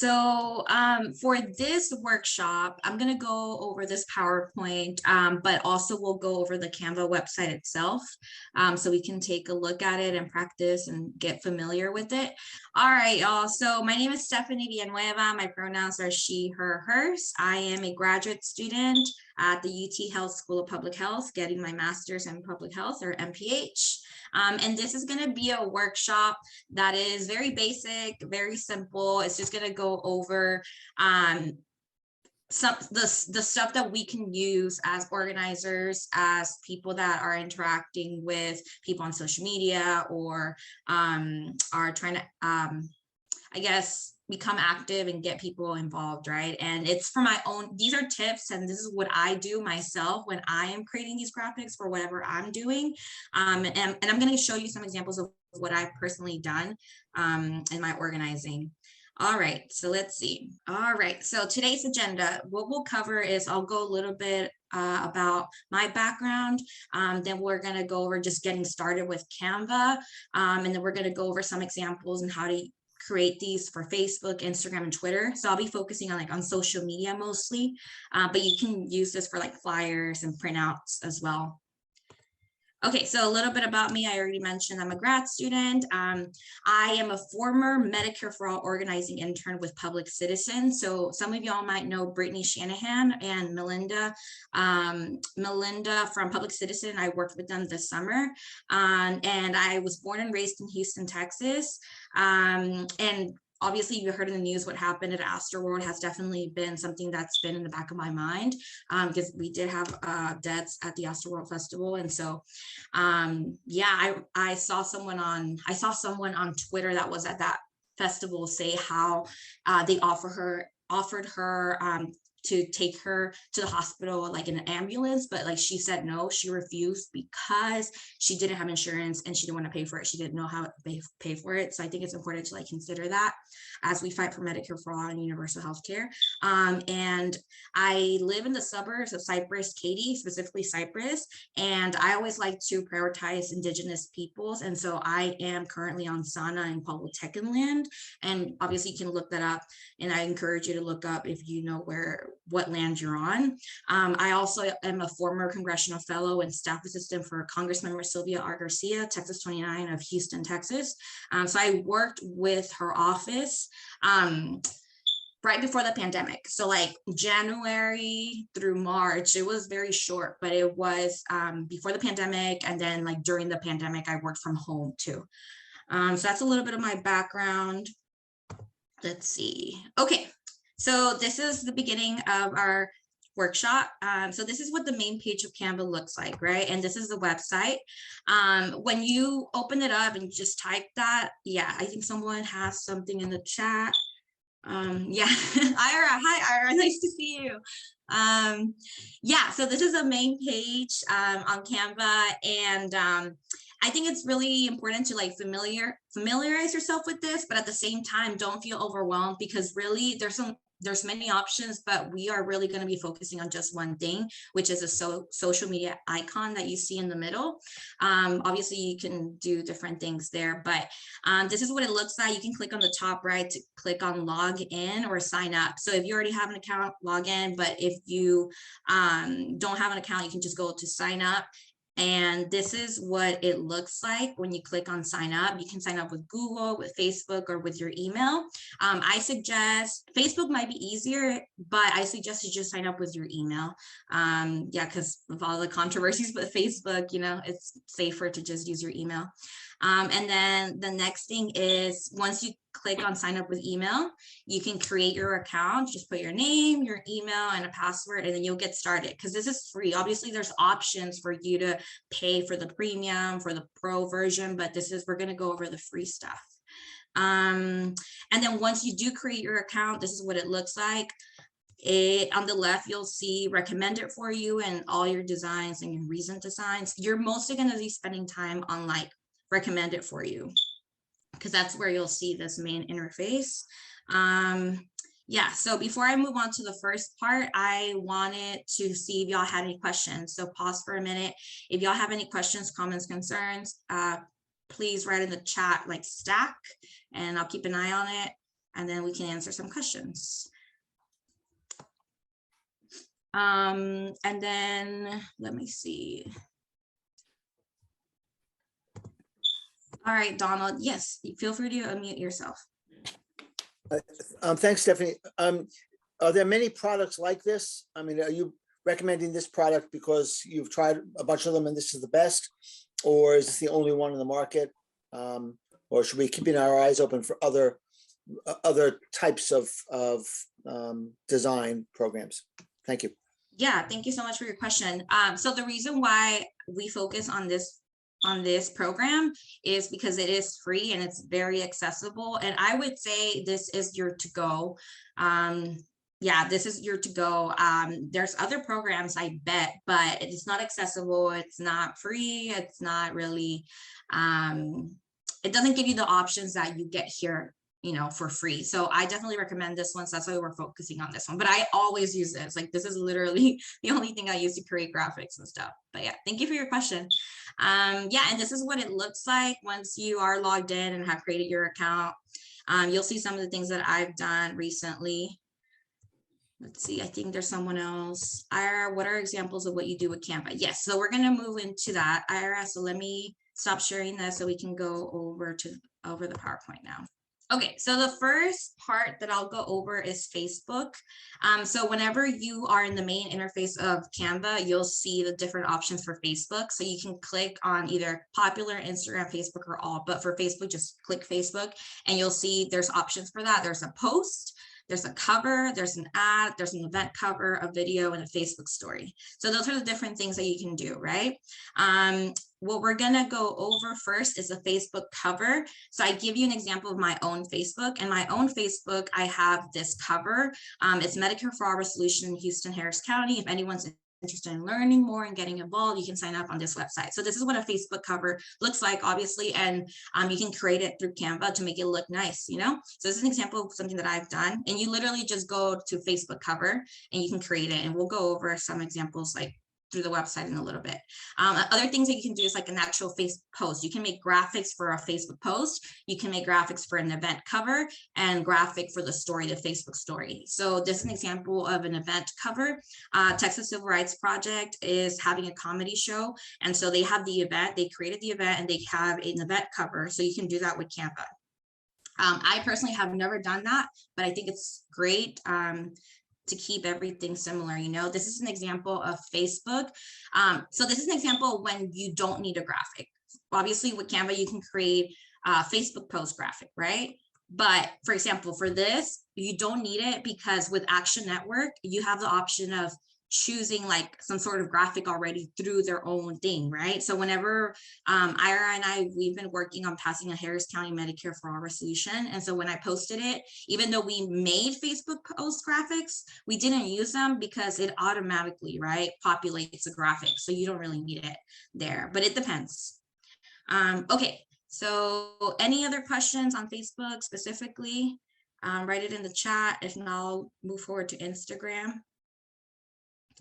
So for this workshop, I'm going to go over this PowerPoint, but also we'll go over the Canva website itself, so we can take a look at it and practice and get familiar with it. All right, y'all. So my name is Stephanie Villanueva. My pronouns are she, her, hers. I am a graduate student at the UT Health School of Public Health, getting my master's in public health, or MPH. And this is going to be a workshop that is very basic, very simple. It's just going to go over the stuff that we can use as organizers, as people that are interacting with people on social media, or are trying to, I guess, become active and get people involved, right? And it's for my own, these are tips, and this is what I do myself when I am creating these graphics for whatever I'm doing. And I'm going to show you some examples of what I've personally done in my organizing. All right, so let's see. All right, so today's agenda, what we'll cover is I'll go a little bit about my background. Then we're going to go over just getting started with Canva. And then we're going to go over some examples and how to create these for Facebook, Instagram, and Twitter. So I'll be focusing on social media mostly, but you can use this for like flyers and printouts as well. Okay, so a little bit about me. I already mentioned I'm a grad student. I am a former Medicare for All organizing intern with Public Citizen. So some of y'all might know Brittany Shanahan and Melinda. Melinda from Public Citizen, I worked with them this summer. And I was born and raised in Houston, Texas. And obviously, you heard in the news what happened at Astroworld has definitely been something that's been in the back of my mind, because we did have deaths at the Astroworld Festival. And so, yeah, I saw someone on Twitter that was at that festival say how they offered her to take her to the hospital like in an ambulance, but like she said no, she refused because she didn't have insurance and she didn't want to pay for it. She didn't know how to pay for it. So I think it's important to like consider that as we fight for Medicare for all and universal health care. And I live in the suburbs of Cypress, Katy, specifically Cypress, and I always like to prioritize Indigenous peoples. And so I am currently on Sana and Tekin land, and obviously you can look that up, and I encourage you to look up if you know what land you're on. I also am a former congressional fellow and staff assistant for Congressmember Sylvia R. Garcia, Texas 29 of Houston, Texas. So I worked with her office right before the pandemic. So like January through March, it was very short, but it was before the pandemic. And then like during the pandemic, I worked from home too. So that's a little bit of my background. Let's see. Okay. So this is the beginning of our workshop. So this is what the main page of Canva looks like, right? And this is the website. When you open it up and you just type that, yeah, I think someone has something in the chat. Yeah, Ira, hi Ira, nice to see you. Yeah, so this is a main page on Canva, and I think it's really important to like familiarize yourself with this, but at the same time, don't feel overwhelmed, because really there's many options, but we are really going to be focusing on just one thing, which is a social media icon that you see in the middle. Obviously, you can do different things there, but this is what it looks like. You can click on the top right to click on log in or sign up. So if you already have an account, log in, but if you don't have an account, you can just go to sign up. And this is what it looks like when you click on sign up. You can sign up with Google, with Facebook, or with your email. I suggest Facebook might be easier, but I suggest you just sign up with your email. Yeah, because of all the controversies with Facebook, you know, it's safer to just use your email. And then the next thing is, once you click on sign up with email, you can create your account. Just put your name, your email, and a password, and then you'll get started, because this is free. Obviously, there's options for you to pay for the premium, for the pro version, but we're going to go over the free stuff. And then once you do create your account, this is what it looks like. On the left, you'll see recommended for you and all your designs and your recent designs. You're mostly going to be spending time on like recommended for you, because that's where you'll see this main interface. Yeah, so before I move on to the first part, I wanted to see if y'all had any questions. So pause for a minute. If y'all have any questions, comments, concerns, please write in the chat like stack, and I'll keep an eye on it. and then we can answer some questions. And then let me see. All right, Donald, yes, feel free to unmute yourself. Thanks, Stephanie. Are there many products like this? I mean, are you recommending this product because you've tried a bunch of them and this is the best? Or is this the only one in the market? Or should we be keeping our eyes open for other types of design programs? Thank you. Yeah, thank you so much for your question. So the reason why we focus on this program is because it is free and it's very accessible. And I would say this is your to-go. Yeah, this is your to-go. There's other programs, I bet, but it's not accessible. It's not free. It's not really, it doesn't give you the options that you get here, you know, for free. So I definitely recommend this one. So that's why we're focusing on this one, but I always use this. Like, this is literally the only thing I use to create graphics and stuff. But yeah, thank you for your question. Yeah, and this is what it looks like once you are logged in and have created your account. You'll see some of the things that I've done recently. Let's see, I think there's someone else. Ira, what are examples of what you do with Canva? Yes, so we're gonna move into that, Ira. So let me stop sharing this so we can go over the PowerPoint now. Okay, so the first part that I'll go over is Facebook. So whenever you are in the main interface of Canva, you'll see the different options for Facebook. So you can click on either popular, Instagram, Facebook, or all, but for Facebook, just click Facebook and you'll see there's options for that. There's a post, there's a cover, there's an ad, there's an event cover, a video, and a Facebook story. So those are the different things that you can do, right? What we're gonna go over first is a Facebook cover. So I give you an example of my own Facebook. And my own Facebook, I have this cover. It's Medicare for All Resolution in Houston, Harris County. If anyone's interested in learning more and getting involved, you can sign up on this website. So this is what a Facebook cover looks like, obviously, and you can create it through Canva to make it look nice, you know? So this is an example of something that I've done, and you literally just go to Facebook cover and you can create it, and we'll go over some examples like through the website in a little bit. Other things that you can do is like an actual Facebook post. You can make graphics for a Facebook post. You can make graphics for an event cover and graphic for the story, the Facebook story. So this is an example of an event cover. Texas Civil Rights Project is having a comedy show. And so they have the event, they created the event and they have an event cover. So you can do that with Canva. I personally have never done that, but I think it's great. To keep everything similar, you know. This is an example of Facebook. So this is an example of when you don't need a graphic. Obviously with Canva, you can create a Facebook post graphic, right? But for example, for this, you don't need it because with Action Network, you have the option of choosing like some sort of graphic already through their own thing, right? So whenever Ira and we've been working on passing a Harris County Medicare for All resolution. And so when I posted it, even though we made Facebook post graphics, we didn't use them because it automatically, right, populates a graphic. So you don't really need it there, but it depends. Okay, so any other questions on Facebook specifically? Write it in the chat. If not, I'll move forward to Instagram.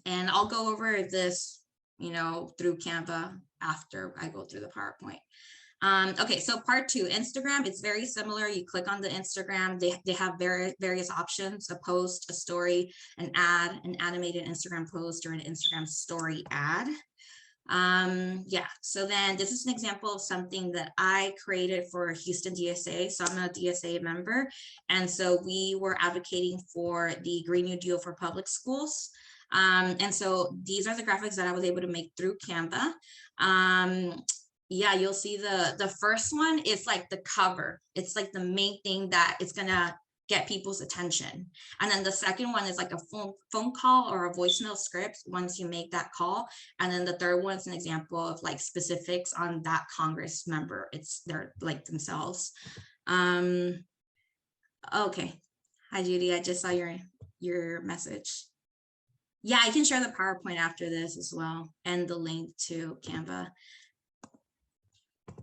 And I'll go over this, you know, through Canva after I go through the PowerPoint. Okay, so part 2, Instagram, it's very similar. You click on the Instagram, they have various options, a post, a story, an ad, an animated Instagram post, or an Instagram story ad. Yeah, so then this is an example of something that I created for Houston DSA. So I'm a DSA member. And so we were advocating for the Green New Deal for public schools. And so these are the graphics that I was able to make through Canva. Yeah, you'll see the first one is like the cover. It's like the main thing that it's gonna get people's attention. And then the second one is like a phone call or a voicemail script once you make that call. And then the third one is an example of like specifics on that Congress member. It's they're like themselves. Okay. Hi, Judy. I just saw your message. Yeah, I can share the PowerPoint after this as well, and the link to Canva.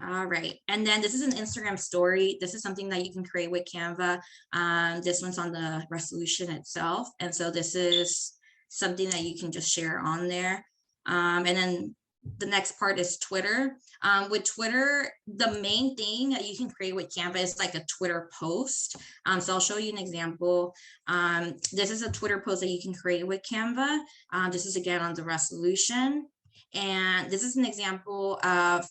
All right, and then this is an Instagram story. This is something that you can create with Canva. This one's on the resolution itself. And so this is something that you can just share on there. And then the next part is Twitter. With Twitter, the main thing that you can create with Canva is like a Twitter post. So I'll show you an example. This is a Twitter post that you can create with Canva. This is again on the resolution. And this is an example of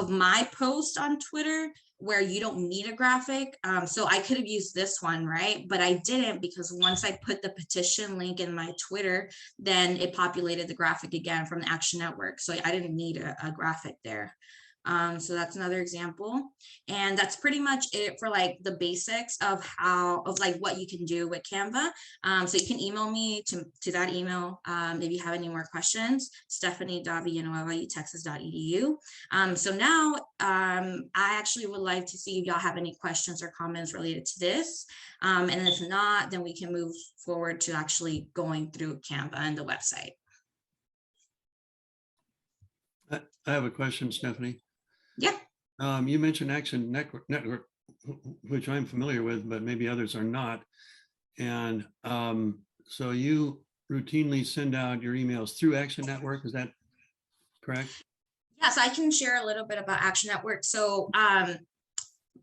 my post on Twitter where you don't need a graphic. So I could have used this one, right? But I didn't, because once I put the petition link in my Twitter, then it populated the graphic again from the Action Network. So I didn't need a graphic there. So that's another example. And that's pretty much it for like the basics of like what you can do with Canva. So you can email me to that email if you have any more questions, stephanie.villanueva@texas.edu. So now I actually would like to see if y'all have any questions or comments related to this. And if not, then we can move forward to actually going through Canva and the website. I have a question, Stephanie. Yeah. You mentioned Action Network, which I'm familiar with, but maybe others are not. And so you routinely send out your emails through Action Network, is that correct? Yes, I can share a little bit about Action Network. So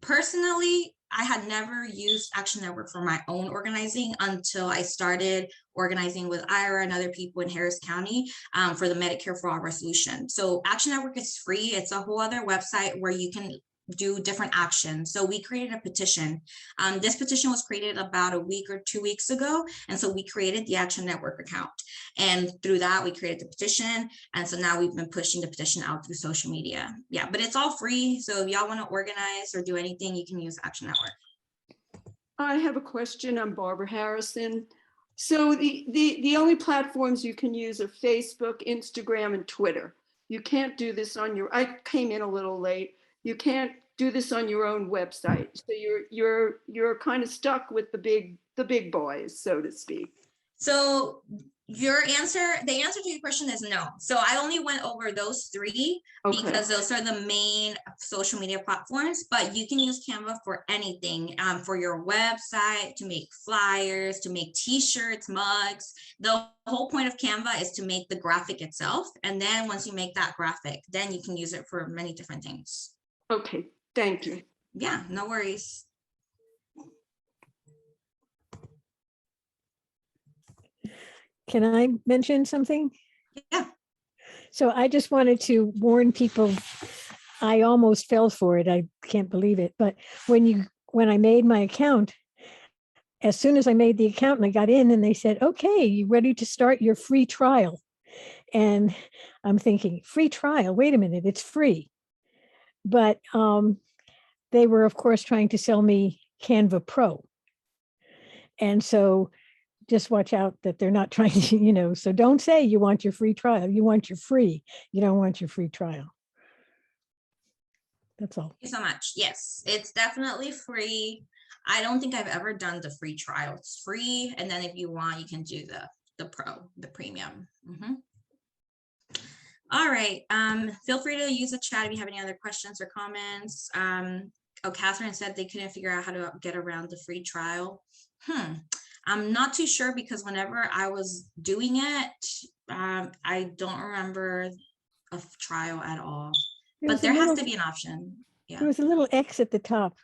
personally, I had never used Action Network for my own organizing until I started organizing with Ira and other people in Harris County for the Medicare for All resolution. So Action Network is free. It's a whole other website where you can do different actions. So we created a petition. This petition was created about a week or 2 weeks ago. And so we created the Action Network account. And through that, we created the petition. And so now we've been pushing the petition out through social media. Yeah, but it's all free. So if y'all want to organize or do anything, you can use Action Network. I have a question. I'm Barbara Harrison. So the only platforms you can use are Facebook, Instagram, and Twitter. You can't do this on your, I came in a little late. You can't do this on your own website. So you're kind of stuck with the big boys, so to speak. So the answer to your question is no. So I only went over those three because those are the main social media platforms, but you can use Canva for anything, for your website, to make flyers, to make t-shirts, mugs. The whole point of Canva is to make the graphic itself. And then once you make that graphic, then you can use it for many different things. Okay, thank you. Yeah, no worries. Can I mention something? Yeah. So I just wanted to warn people, I almost fell for it. I can't believe it. But when I made my account, as soon as I made the account and I got in and they said, okay, you ready to start your free trial? And I'm thinking, free trial, wait a minute, it's free. But they were, of course, trying to sell me Canva Pro. And so just watch out that they're not trying to, so don't say you want your free trial. You want your free. You don't want your free trial. That's all. Thank you so much. Yes, it's definitely free. I don't think I've ever done the free trial. It's free. And then if you want, you can do the pro, the premium. All right. Feel free to use the chat if you have any other questions or comments. Catherine said they couldn't figure out how to get around the free trial. I'm not too sure because whenever I was doing it, I don't remember a trial at all. But there has to be an option. Yeah. There was a little X at the top,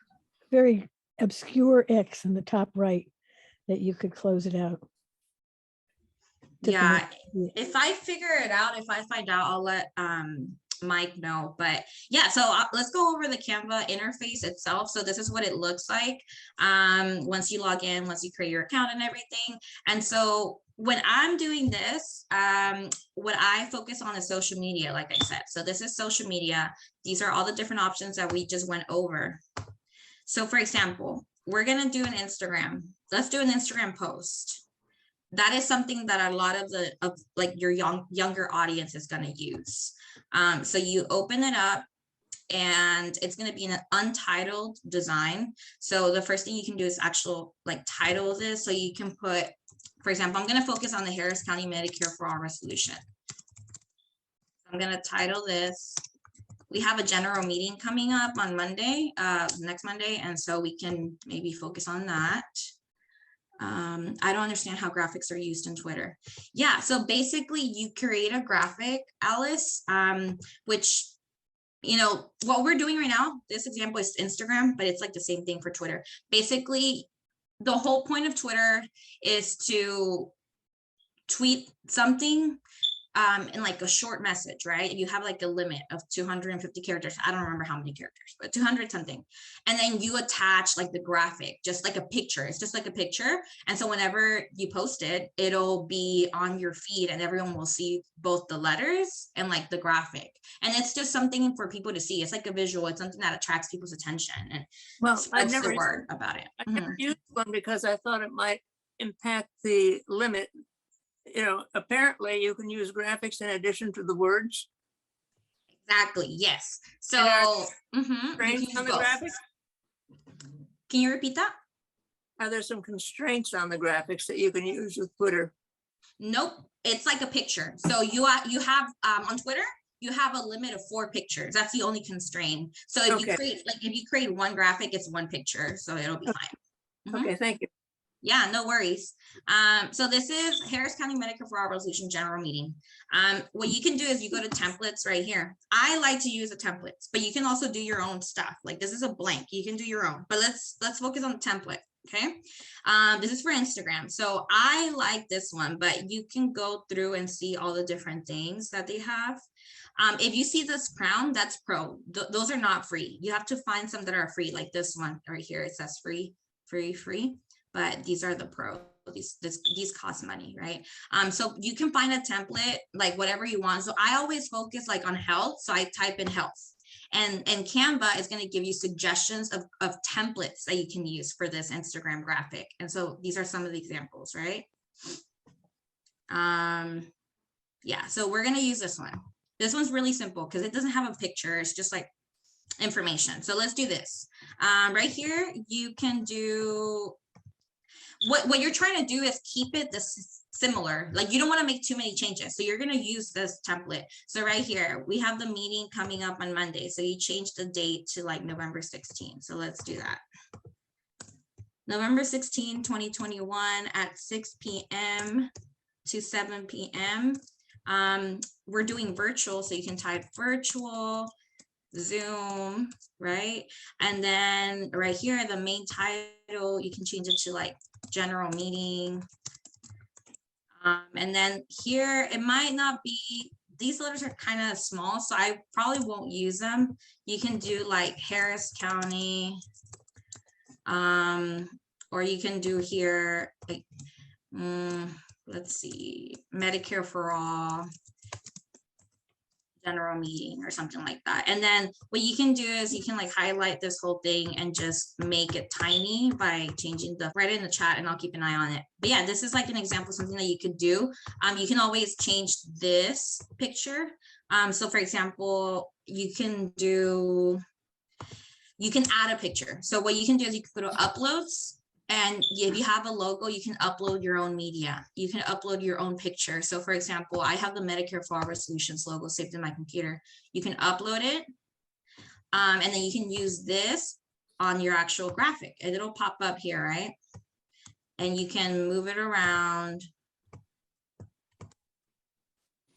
very obscure X in the top right that you could close it out. Yeah, if I figure it out, if I find out, I'll let Mike know. But yeah, so let's go over the Canva interface itself. So this is what it looks like once you log in, once you create your account and everything. And so when I'm doing this, what I focus on is social media, like I said. So this is social media. These are all the different options that we just went over. So for example, we're going to do an Instagram. Let's do an Instagram post. That is something that a lot of your younger audience is going to use. So you open it up and it's going to be an untitled design. So the first thing you can do is title this. So you can put, for example, I'm going to focus on the Harris County Medicare for All resolution. I'm going to title this. We have a general meeting coming up on Monday, next Monday. And so we can maybe focus on that. I don't understand how graphics are used in Twitter. Yeah, so basically you create a graphic, Alice, which, you know, what we're doing right now, this example is Instagram, but it's like the same thing for Twitter. Basically, the whole point of Twitter is to tweet something in like a short message, right? You have like a limit of 250 characters. I don't remember how many characters, but 200 something. And then you attach like the graphic, just like a picture. It's just like a picture. And so whenever you post it, it'll be on your feed and everyone will see both the letters and like the graphic. And it's just something for people to see. It's like a visual. It's something that attracts people's attention and Well, I spreads the never, word about it. I never used one because I thought it might impact the limit. You know, apparently you can use graphics in addition to the words. Exactly. Yes. So And you can Constraints use on the both. graphics? Can you repeat that? Are there some constraints on the graphics that you can use with Twitter? Nope, it's like a picture. So you have on Twitter, you have a limit of 4 pictures. That's the only constraint. So if you Okay. create one graphic, it's 1 picture, so it'll be fine. Mhm. Okay, thank you. Yeah, no worries. So this is Harris County Medicare for All Resolution General Meeting. What you can do is you go to templates right here. I like to use the templates, but you can also do your own stuff. Like this is a blank, you can do your own, but let's focus on the template. Okay. This is for Instagram. So I like this one, but you can go through and see all the different things that they have. If you see this crown, that's pro. Those are not free. You have to find some that are free, like this one right here. It says free. But these are the pro. These cost money, right? So you can find a template, like whatever you want. So I always focus like on health. So I type in health. And Canva is going to give you suggestions of templates that you can use for this Instagram graphic. And so these are some of the examples, right? Yeah, so we're going to use this one. This one's really simple because it doesn't have a picture. It's just like information. So let's do this. Right here, you can do what you're trying to do is keep it this similar. Like you don't want to make too many changes. So you're going to use this template. So right here, we have the meeting coming up on Monday. So you change the date to like November 16. So let's do that. November 16, 2021 at 6 p.m. to 7 p.m. We're doing virtual. So you can type virtual, Zoom, right? And then right here, the main title, you can change it to like general meeting. And then here, it might not be, these letters are kind of small, so I probably won't use them. You can do like Harris County, or you can do here, like, let's see, Medicare for All, general meeting or something like that. And then what you can do is you can like highlight this whole thing and just make it tiny by changing the right in the chat, and I'll keep an eye on it. But yeah, this is like an example of something that you could do. You can always change this picture. So for example, you can add a picture. So what you can do is you can go to uploads, and if you have a logo, you can upload your own media. You can upload your own picture. So for example, I have the Medicare for All Resolutions logo saved in my computer. You can upload it. And then you can use this on your actual graphic and it'll pop up here, right? And you can move it around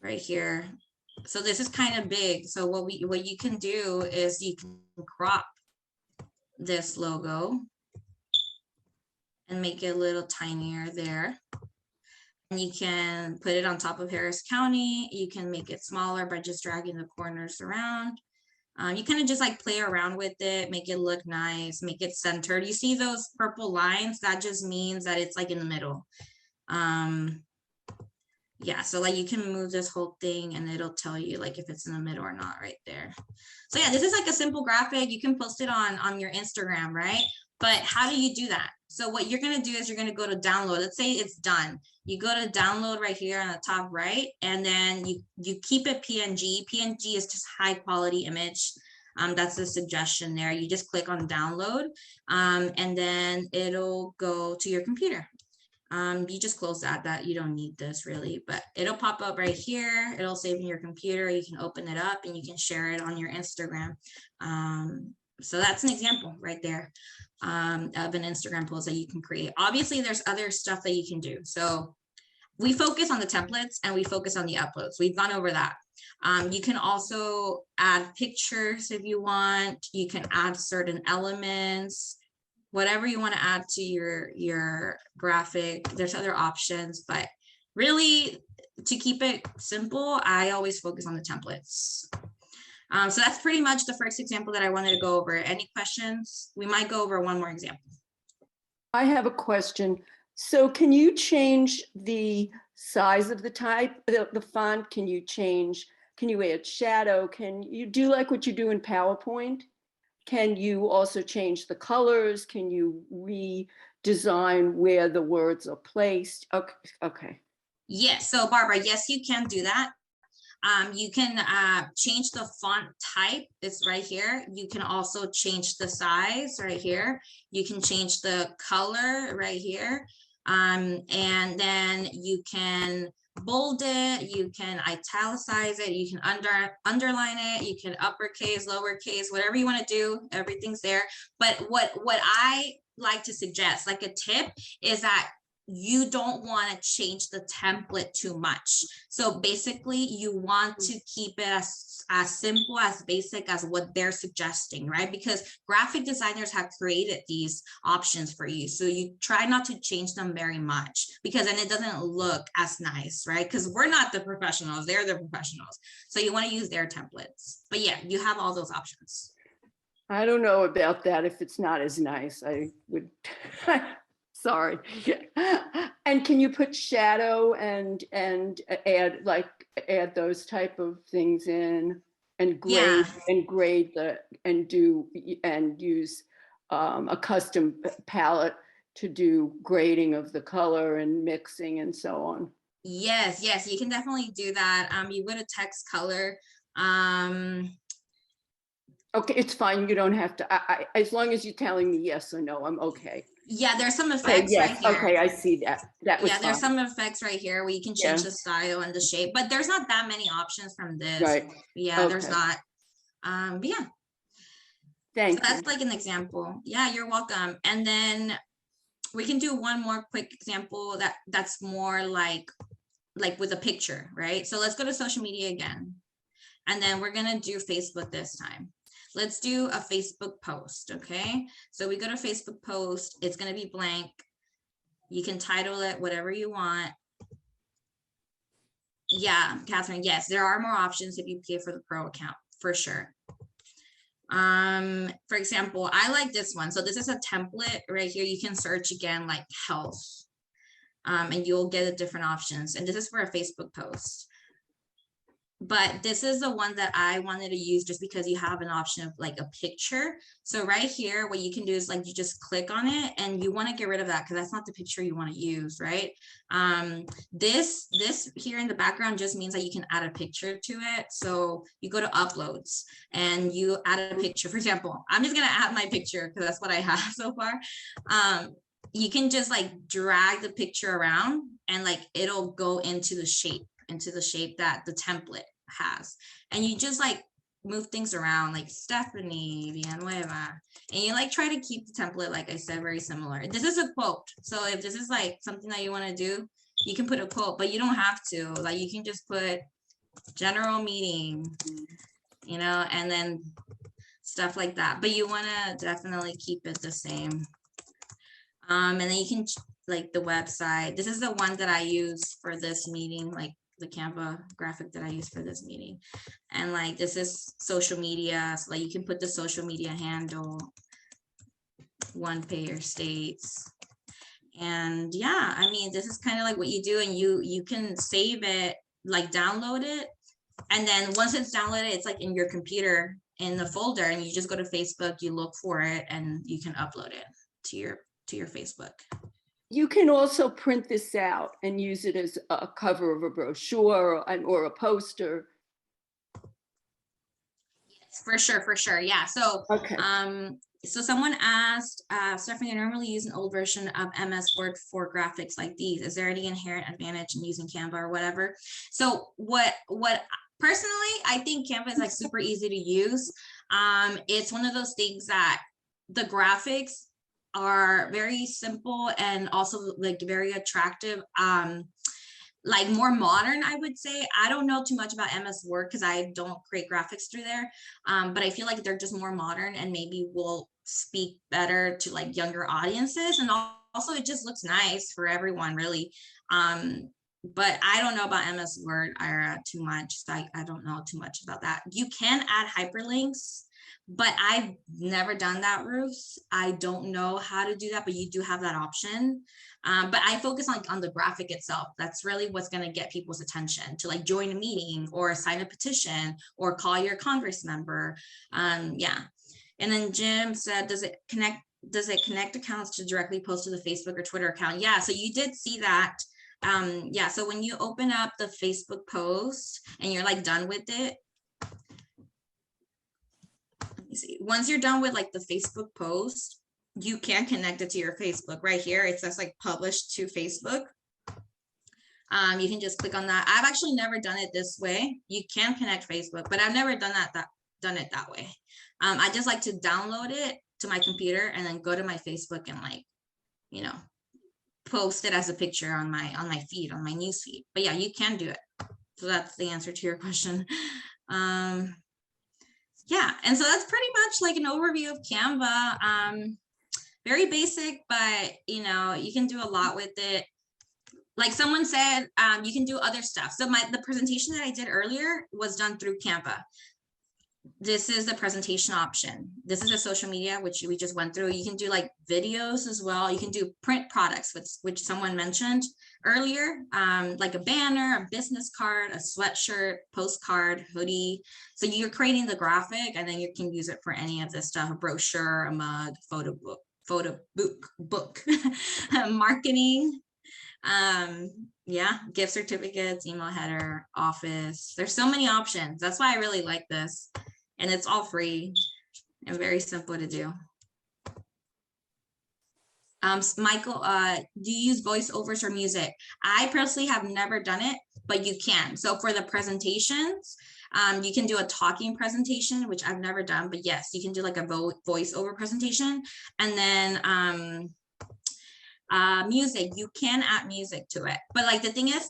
right here. So this is kind of big. So what you can do is you can crop this logo and make it a little tinier there. And you can put it on top of Harris County. You can make it smaller by just dragging the corners around. You kind of just like play around with it, make it look nice, make it centered. You see those purple lines? That just means that it's like in the middle. Yeah, so like you can move this whole thing and it'll tell you like if it's in the middle or not right there. So yeah, this is like a simple graphic. You can post it on your Instagram, right? But how do you do that? So what you're going to do is you're going to go to download. Let's say it's done. You go to download right here on the top right, and then you keep it PNG. PNG is just high quality image. That's the suggestion there. You just click on download, and then it'll go to your computer. You just close that you don't need this really, but it'll pop up right here. It'll save in your computer. You can open it up and you can share it on your Instagram. So that's an example right there of an Instagram post that you can create. Obviously, there's other stuff that you can do. So we focus on the templates and we focus on the uploads. We've gone over that. You can also add pictures if you want. You can add certain elements, whatever you want to add to your graphic. There's other options, but really, to keep it simple, I always focus on the templates. So that's pretty much the first example that I wanted to go over. Any questions? We might go over one more example. I have a question. So can you change the size of the type, the font? Can you add shadow? Can you do like what you do in PowerPoint? Can you also change the colors? Can you redesign where the words are placed? Okay. Yes, so Barbara, yes, you can do that. You can change the font type, it's right here. You can also change the size right here. You can change the color right here. And then you can bold it, you can italicize it, you can underline it, you can uppercase, lowercase, whatever you want to do, everything's there. But what I like to suggest, like a tip, is that you don't want to change the template too much. So basically you want to keep it as simple, as basic as what they're suggesting, right? Because graphic designers have created these options for you. So you try not to change them very much, because then it doesn't look as nice, right? Because we're not the professionals, they're the professionals. So you want to use their templates. But yeah, you have all those options. I don't know about that. If it's not as nice, I would, sorry. And can you put shadow and add those type of things in, and grade and use a custom palette to do grading of the color and mixing and so on? Yes, you can definitely do that. You go to text color. Okay, it's fine. You don't have to. As long as you're telling me yes or no, I'm okay. Yeah, there's some effects right here. Okay, I see that. That was yeah, there's fine. some effects right here where you can change the style and the shape, but there's not that many options from this. Right. Yeah, there's Okay. not. But yeah. Thank So that's you. like an example. Yeah, you're welcome. And then we can do one more quick example that's more like with a picture, right? So let's go to social media again. And then we're gonna do Facebook this time. Let's do a Facebook post, okay? So we go to Facebook post, it's gonna be blank. You can title it whatever you want. Yeah, Catherine, yes, there are more options if you pay for the pro account, for sure. For example, I like this one. So this is a template right here. You can search again like health, and you'll get different options. And this is for a Facebook post. But this is the one that I wanted to use just because you have an option of like a picture. So right here, what you can do is like you just click on it, and you want to get rid of that because that's not the picture you want to use, right? This here in the background just means that you can add a picture to it. So you go to uploads and you add a picture. For example, I'm just gonna add my picture because that's what I have so far. You can just like drag the picture around and like it'll go into the shape that the template has, and you just like move things around like Stephanie Villanueva, and you like try to keep the template, like I said, very similar. This is a quote, so if this is like something that you want to do, you can put a quote, but you don't have to. Like you can just put general meeting, you know, and then stuff like that, but you want to definitely keep it the same. And then you can like the website. This is the one that I use for this meeting, like the Canva graphic that I use for this meeting. And like this is social media, so like you can put the social media handle, one payer states. And yeah, I mean, this is kind of like what you do, and you can save it, like download it, and then once it's downloaded, it's like in your computer in the folder, and you just go to Facebook, you look for it, and you can upload it to your Facebook. You can also print this out and use it as a cover of a brochure or a poster. Yes, for sure. Yeah. So, okay. So someone asked, Stephanie, I normally use an old version of MS Word for graphics like these. Is there any inherent advantage in using Canva or whatever? So what personally, I think Canva is like super easy to use. It's one of those things that the graphics are very simple and also like very attractive. Like more modern, I would say. I don't know too much about MS Word because I don't create graphics through there. But I feel like they're just more modern and maybe will speak better to like younger audiences. And also it just looks nice for everyone, really. But I don't know about MS Word too much. So I don't know too much about that. You can add hyperlinks, but I've never done that, Ruth. I don't know how to do that, but you do have that option. But I focus on the graphic itself. That's really what's going to get people's attention to like join a meeting or sign a petition or call your Congress member. Yeah. And then Jim said, does it connect accounts to directly post to the Facebook or Twitter account? Yeah. So you did see that. Yeah. So when you open up the Facebook post and you're like done with it, let me see. Once you're done with like the Facebook post, you can connect it to your Facebook right here. It says like published to Facebook. You can just click on that. I've actually never done it this way. You can connect Facebook, but I've never done it that way. I just like to download it to my computer and then go to my Facebook and like, you know, post it as a picture on my feed, on my news feed. But yeah, you can do it. So that's the answer to your question. Yeah, and so that's pretty much like an overview of Canva. Very basic, but you know, you can do a lot with it. Like someone said, you can do other stuff. So the presentation that I did earlier was done through Canva. This is the presentation option. This is a social media, which we just went through. You can do like videos as well. You can do print products, which someone mentioned earlier, like a banner, a business card, a sweatshirt, postcard, hoodie. So you're creating the graphic and then you can use it for any of this stuff, a brochure, a mug, photo book, marketing. Yeah, gift certificates, email header, office. There's so many options. That's why I really like this. And it's all free and very simple to do. Michael, do you use voiceovers or music? I personally have never done it, but you can. So for the presentations, you can do a talking presentation, which I've never done, but yes, you can do like a voiceover presentation. And then music, you can add music to it. But like the thing is,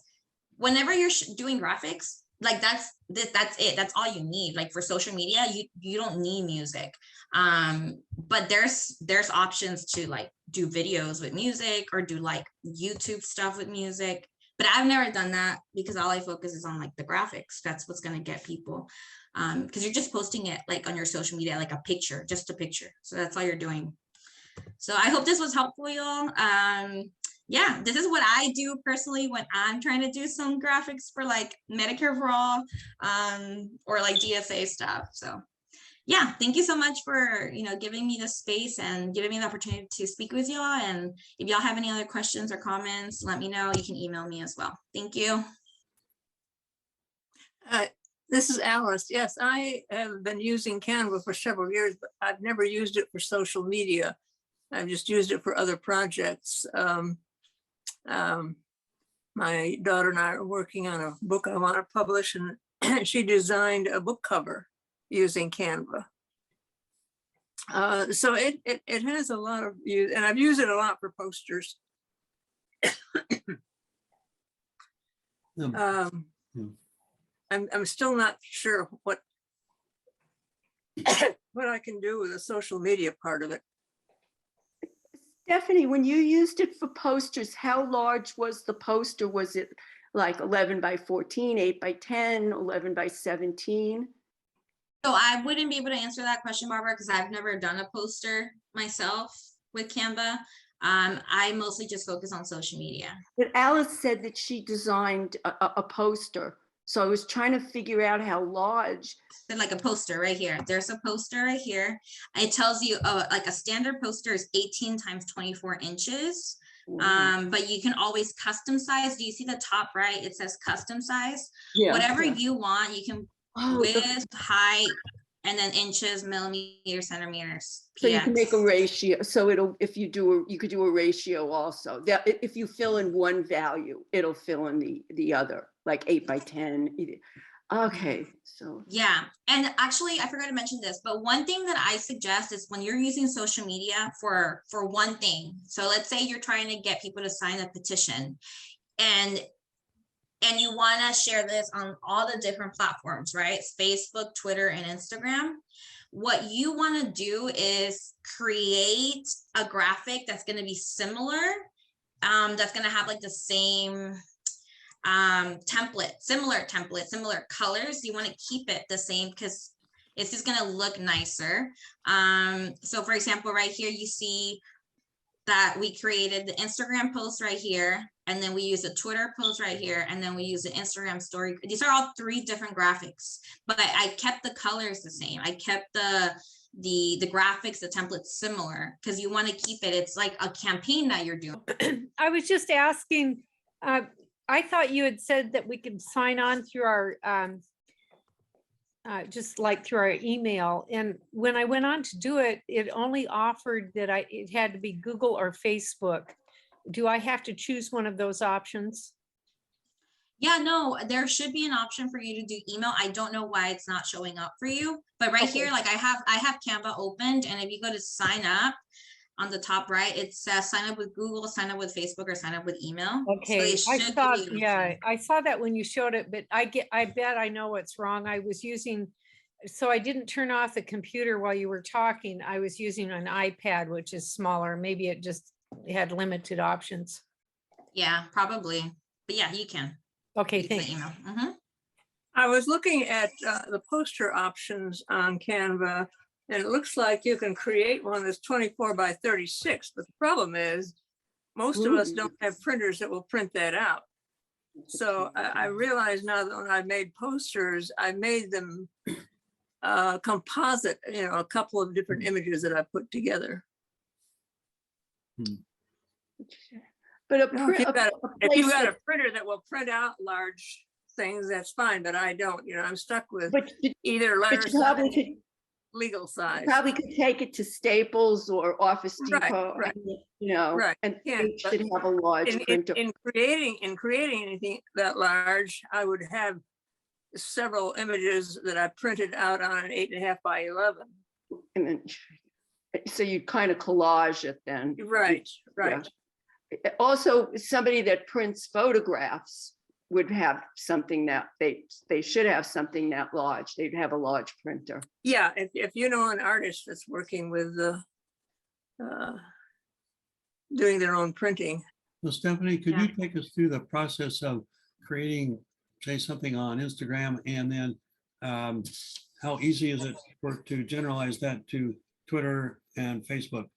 whenever you're doing graphics, like that's it. That's all you need. Like for social media, you don't need music. But there's options to like do videos with music or do like YouTube stuff with music. But I've never done that because all I focus is on like the graphics. That's what's gonna get people. Because you're just posting it like on your social media, like a picture, just a picture. So that's all you're doing. So I hope this was helpful, y'all. Yeah, this is what I do personally when I'm trying to do some graphics for like Medicare for All or like DSA stuff. So yeah, thank you so much for, you know, giving me the space and giving me the opportunity to speak with y'all. And if y'all have any other questions or comments, let me know. You can email me as well. Thank you. This is Alice. Yes, I have been using Canva for several years, but I've never used it for social media. I've just used it for other projects. My daughter and I are working on a book I want to publish, and she designed a book cover using Canva. So it has a lot of use, and I've used it a lot for posters. I'm still not sure what I can do with the social media part of it. Stephanie, when you used it for posters, how large was the poster? Was it like 11 by 14, 8 by 10, 11 by 17? So I wouldn't be able to answer that question, Barbara, because I've never done a poster myself with Canva. I mostly just focus on social media. But Alice said that she designed a poster. So I was trying to figure out how large. Like a poster right here. There's a poster right here. It tells you like a standard poster is 18 times 24 inches. But you can always custom size. Do you see the top right? It says custom size. Yeah, whatever you want, you can width, height, and then inches, millimeters, centimeters. So you can make a ratio. So it'll, if you do, you could do a ratio also. That if you fill in one value, it'll fill in the other, like 8 by 10. Okay, so Yeah, and actually I forgot to mention this, but one thing that I suggest is when you're using social media for one thing. So let's say you're trying to get people to sign a petition, and you want to share this on all the different platforms, right? It's Facebook, Twitter, and Instagram. What you want to do is create a graphic that's going to be similar, that's going to have like the same template, similar colors. You want to keep it the same because it's just going to look nicer. So for example, right here, you see that we created the Instagram post right here, and then we use a Twitter post right here, and then we use an Instagram story. These are all 3 different graphics, but I kept the colors the same. I kept the graphics, the templates similar, because you want to keep it. It's like a campaign that you're doing. I was just asking, I thought you had said that we could sign on through our, just like through our email. And when I went on to do it, it only offered that it had to be Google or Facebook. Do I have to choose one of those options? Yeah, no, there should be an option for you to do email. I don't know why it's not showing up for you, but right here, like I have Canva opened, and if you go to sign up on the top right, it says sign up with Google, sign up with Facebook, or sign up with email. Okay, So I thought, yeah, I saw that when you showed it, but I bet I know what's wrong. I was using, so I didn't turn off the computer while you were talking. I was using an iPad, which is smaller. Maybe it just had limited options. Yeah, probably. But yeah, you can. Okay, Use the thanks. email. Mhm. I was looking at the poster options on Canva, and it looks like you can create one that's 24 by 36, but the problem is most of us don't have printers that will print that out. So I realize now that when I made posters, I made them composite, a couple of different images that I put together. but If you've got a printer that will print out large things, that's fine, but I don't, I'm stuck with either letter size, legal size. Probably could take it to Staples or Office Depot, Right. and they should have a large printer. In creating anything that large, I would have several images that I printed out on an 8.5 by 11 image. So you kind of collage it then. Right. Yeah. Also, somebody that prints photographs would have something that they should have something that large. They'd have a large printer. Yeah, if you know an artist that's working with doing their own printing. So Stephanie, could you take us through the process of creating, say, something on Instagram, and then how easy is it to generalize that to Twitter and Facebook?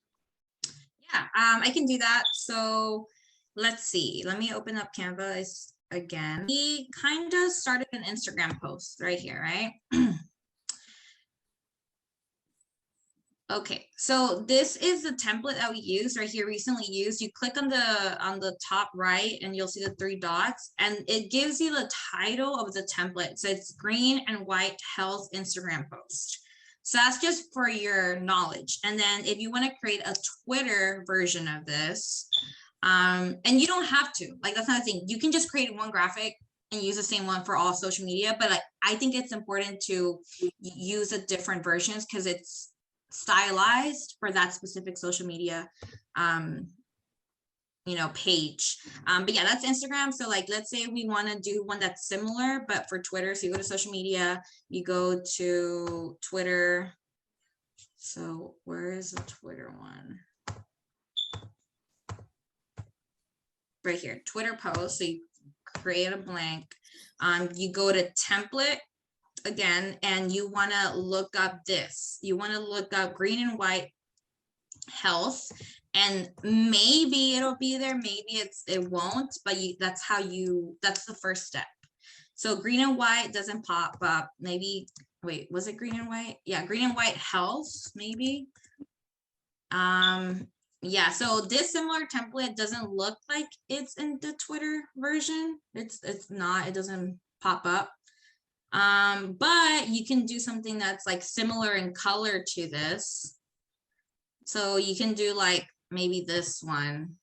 Yeah, I can do that. So let's see. Let me open up Canva again. We kind of started an Instagram post right here, right? Okay, so this is the template that we used right here, recently used. You click on the top right and you'll see the 3 dots, and it gives you the title of the template. So it's green and white health Instagram post. So that's just for your knowledge. And then if you want to create a Twitter version of this, and you don't have to, like, that's not a thing. You can just create one graphic and use the same one for all social media. But I think it's important to use the different versions because it's stylized for that specific social media page. But yeah, that's Instagram. So like, let's say we want to do one that's similar but for Twitter. So you go to social media, you go to Twitter. So where is the Twitter one? Right here, Twitter post. So you create a blank, you go to template again, and you want to look up this. You want to look up green and white health, and maybe it'll be there, maybe it won't, but that's the first step. So green and white doesn't pop up. Maybe, wait, was it green and white? Yeah, green and white health, maybe. Yeah, so this similar template doesn't look like it's in the Twitter version. It's not, it doesn't pop up. But you can do something that's like similar in color to this. So you can do like maybe this one.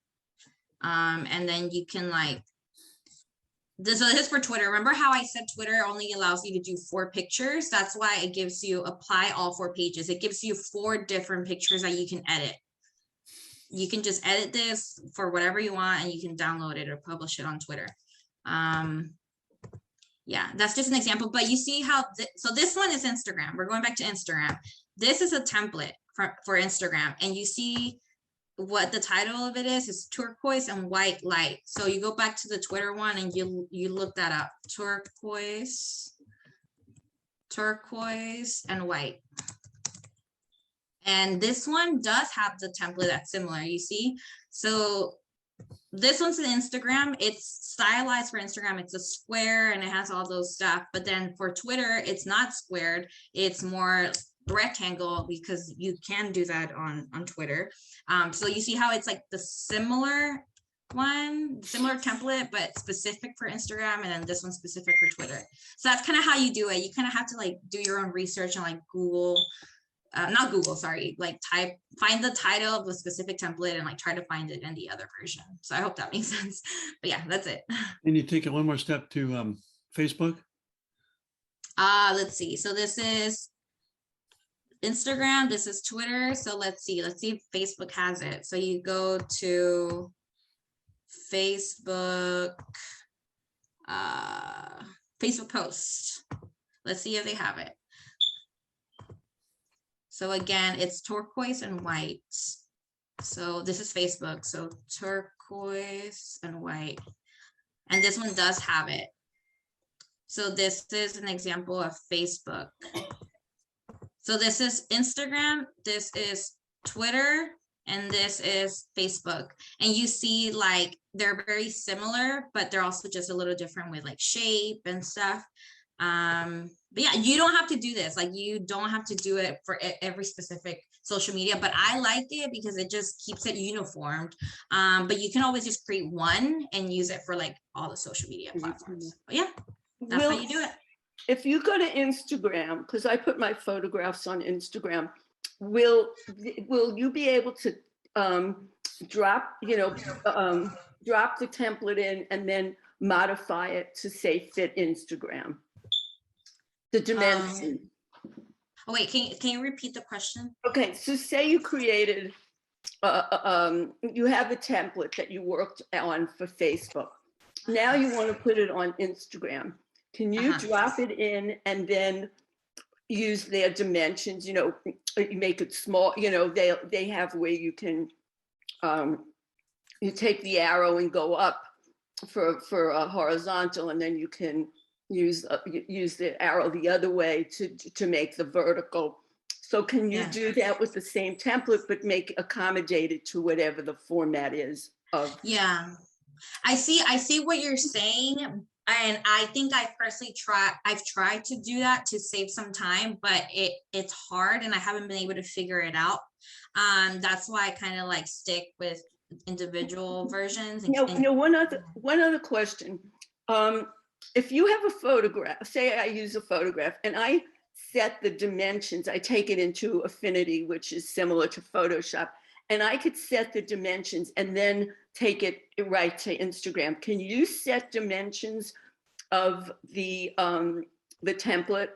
And then you can like this is for Twitter. Remember how I said Twitter only allows you to do 4 pictures? That's why it gives you apply all 4 pages. It gives you 4 different pictures that you can edit. You can just edit this for whatever you want, and you can download it or publish it on Twitter. Yeah, that's just an example, but you see how, so this one is Instagram. We're going back to Instagram. This is a template for Instagram, and you see what the title of it is turquoise and white light. So you go back to the Twitter one and you look that up, turquoise and white. And this one does have the template that's similar, you see? So this one's an Instagram. It's stylized for Instagram. It's a square and it has all those stuff. But then for Twitter, it's not squared. It's more rectangle, because you can do that on Twitter. So you see how it's like the similar template, but specific for Instagram, and then this one's specific for Twitter. So that's kind of how you do it. You kind of have to like do your own research and like find the title of the specific template and like try to find it in the other version. So I hope that makes sense. But yeah, that's it. And you take it one more step to Facebook. Let's see. So this is Instagram, this is Twitter. So let's see if Facebook has it. So you go to Facebook, Facebook post. Let's see if they have it. So again, it's turquoise and white. So this is Facebook. So turquoise and white. And this one does have it. So this is an example of Facebook. So this is Instagram, this is Twitter, and this is Facebook. And you see like they're very similar, but they're also just a little different with like shape and stuff. But yeah, you don't have to do this. Like you don't have to do it for every specific social media, but I like it because it just keeps it uniformed. But you can always just create one and use it for like all the social media platforms. But yeah, that's how you do it. If you go to Instagram, because I put my photographs on Instagram, will you be able to drop the template in and then modify it to say fit Instagram? The dimension. Oh wait, can you repeat the question? Okay, so say you created, you have a template that you worked on for Facebook. Now you want to put it on Instagram. Can you drop it in and then use their dimensions? You make it small. They have where you can, you take the arrow and go up for a horizontal, and then you can use the arrow the other way to make the vertical. So can you do that with the same template, but make accommodated to whatever the format is of? Yeah, I see what you're saying. And I think I've tried to do that to save some time, but it's hard and I haven't been able to figure it out. That's why I kind of like stick with individual versions. One other question. If you have a photograph, say I use a photograph and I set the dimensions, I take it into Affinity, which is similar to Photoshop, and I could set the dimensions and then take it right to Instagram. Can you set dimensions of the template?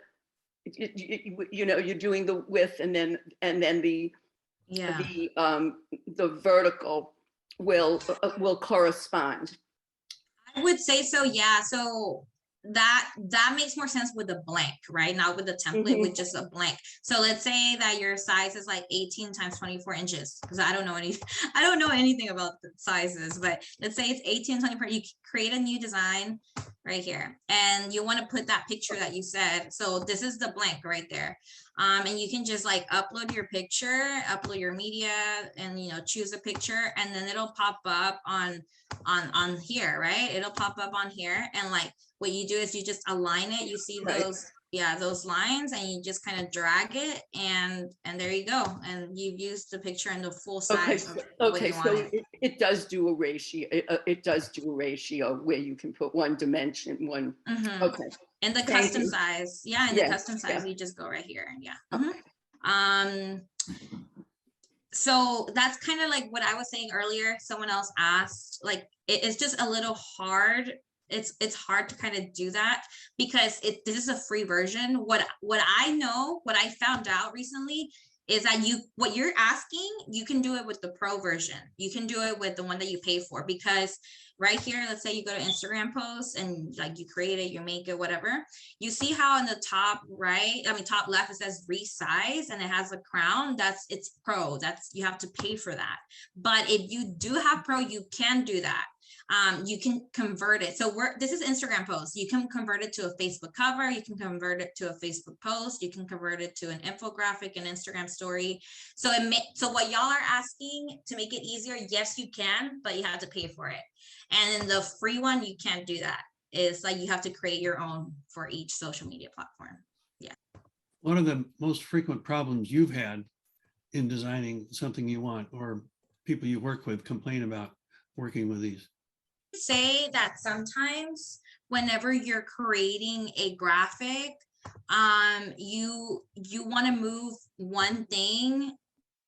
You're doing the width and then the vertical will correspond. I would say so, yeah. So that makes more sense with a blank, right? Not with a template, with just a blank. So let's say that your size is like 18 times 24 inches, because I don't know anything about the sizes, but let's say it's 18, 24. You create a new design right here, and you want to put that picture that you said. So this is the blank right there. And you can just like upload your picture, upload your media, and choose a picture, and then it'll pop up on here, right? It'll pop up on here, and like what you do is you just align it. You see those lines, and you just kind of drag it, and there you go, and you've used the picture in the full size. So it does do a ratio. It does do a ratio where you can put one dimension, one. Okay. And the custom size, the custom size, you just go right here, So that's kind of like what I was saying earlier. Someone else asked, like, it's just a little hard it's hard to kind of do that because this is a free version. What I found out recently is that what you're asking, you can do it with the pro version. You can do it with the one that you pay for, because right here, let's say you go to Instagram posts and like you create it, you make it, whatever. You see how in the top right, top left, it says resize and it has a crown. It's pro. You have to pay for that. But if you do have pro, you can do that. You can convert it. So this is Instagram posts. You can convert it to a Facebook cover. You can convert it to a Facebook post. You can convert it to an infographic, an Instagram story. So what y'all are asking to make it easier, yes, you can, but you have to pay for it. And in the free one, you can't do that. It's like you have to create your own for each social media platform. Yeah. What are the most frequent problems you've had in designing something you want, or people you work with complain about working with these? Say that sometimes whenever you're creating a graphic, you want to move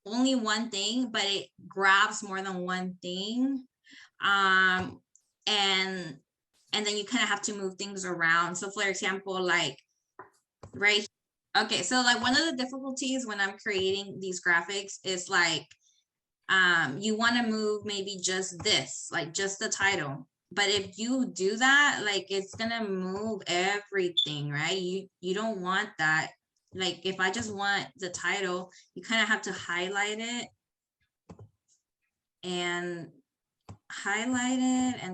only one thing, but it grabs more than one thing. And then you kind of have to move things around. So for example, like right. Okay. So like one of the difficulties when I'm creating these graphics is like, you want to move maybe just this, like just the title. But if you do that, like it's gonna move everything, right? You don't want that. Like if I just want the title, you kind of have to highlight it and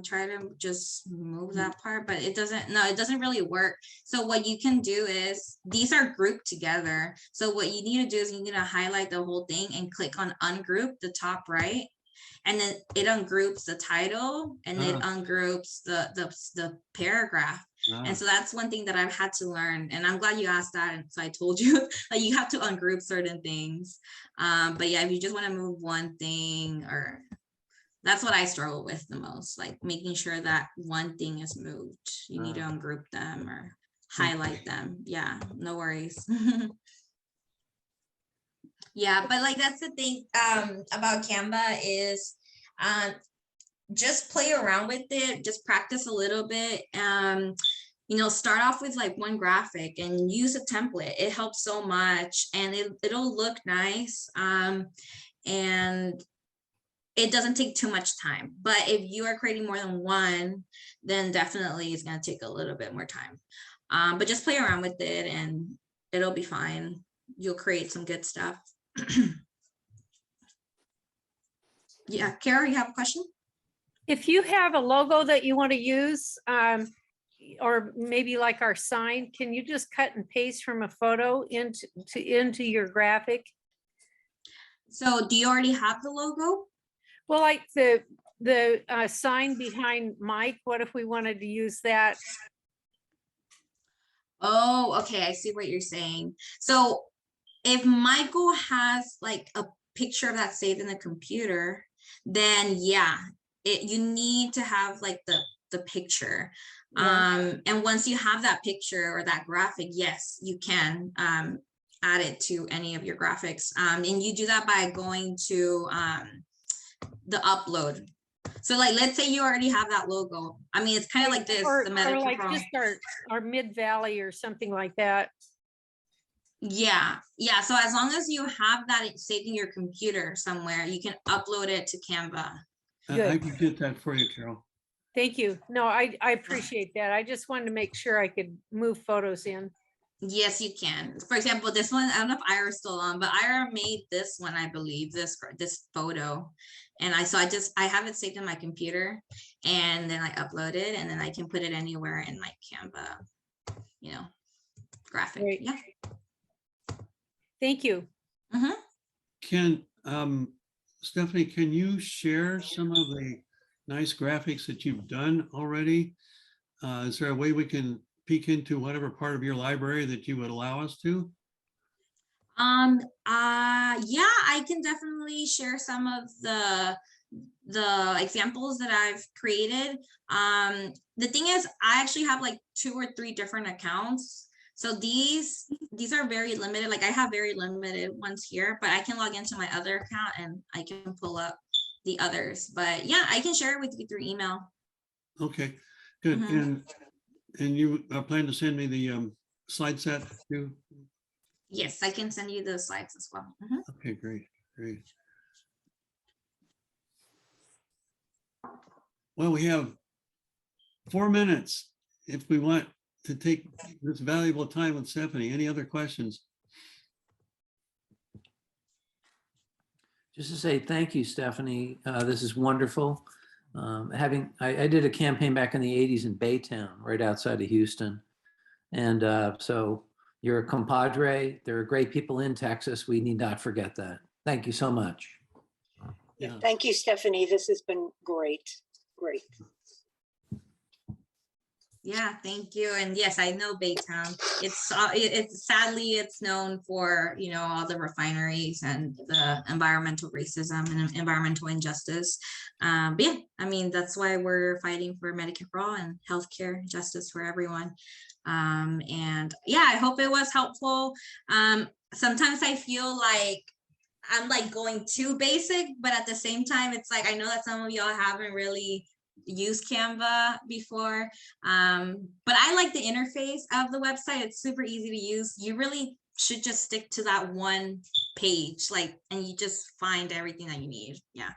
try to just move that part, but it doesn't really work. So what you can do is, these are grouped together. So what you need to do is you need to highlight the whole thing and click on ungroup, the top right, and then it ungroups the title and it ungroups the paragraph. And so that's one thing that I've had to learn, and I'm glad you asked that. And so I told you like you have to ungroup certain things. But yeah, if you just want to move one thing, or that's what I struggle with the most, like making sure that one thing is moved. You need to ungroup them or highlight them. Yeah, no worries. Yeah, but like that's the thing about Canva is just play around with it, just practice a little bit. Start off with like one graphic and use a template. It helps so much, and it'll look nice. And it doesn't take too much time. But if you are creating more than one, then definitely it's going to take a little bit more time. But just play around with it and it'll be fine. You'll create some good stuff. Yeah, Kara, you have a question? If you have a logo that you want to use, or maybe like our sign, can you just cut and paste from a photo into your graphic? So do you already have the logo? Well, like the sign behind Mike, what if we wanted to use that? Oh, okay, I see what you're saying. So if Michael has like a picture of that saved in the computer, then yeah, you need to have like the picture. Yeah. And once you have that picture or that graphic, yes, you can add it to any of your graphics. And you do that by going to the upload. So like, let's say you already have that logo. I mean, it's kind of like this, or the medical like just our Mid-Valley or something like that. Yeah. So as long as you have that saved in your computer somewhere, you can upload it to Canva. I can get that for you, Carol. Thank you. No, I appreciate that. I just wanted to make sure I could move photos in. Yes, you can. For example, this one, I don't know if Ira's still on, but Ira made this one, I believe, this photo. And I have it saved in my computer, and then I upload it, and then I can put it anywhere in my Canva, graphic. Great. Yeah. Thank you. Can Stephanie, can you share some of the nice graphics that you've done already? Is there a way we can peek into whatever part of your library that you would allow us to? Yeah, I can definitely share some of the examples that I've created. The thing is, I actually have like 2 or 3 different accounts. So these are very limited. Like I have very limited ones here, but I can log into my other account and I can pull up the others. But yeah, I can share it with you through email. Okay. Good. Mhm. And you plan to send me the slide set too? Yes, I can send you those slides as well. Mhm. Okay, great, great. Well, we have 4 minutes if we want to take this valuable time with Stephanie. Any other questions? Just to say thank you, Stephanie. This is wonderful. I did a campaign back in the 80s in Baytown, right outside of Houston. And so you're a compadre. There are great people in Texas. We need not forget that. Thank you so much. Yeah. Thank you, Stephanie. This has been great. Great. Yeah, thank you. And yes, I know Baytown. It's sadly it's known for, you know, all the refineries and the environmental racism and environmental injustice. But yeah, I mean that's why we're fighting for Medicare for all and healthcare justice for everyone. And yeah, I hope it was helpful. Sometimes I feel like I'm like going too basic, but at the same time, it's like I know that some of y'all haven't really used Canva before, but I like the interface of the website. It's super easy to use. You really should just stick to that one page, like, and you just find everything that you need. Yeah.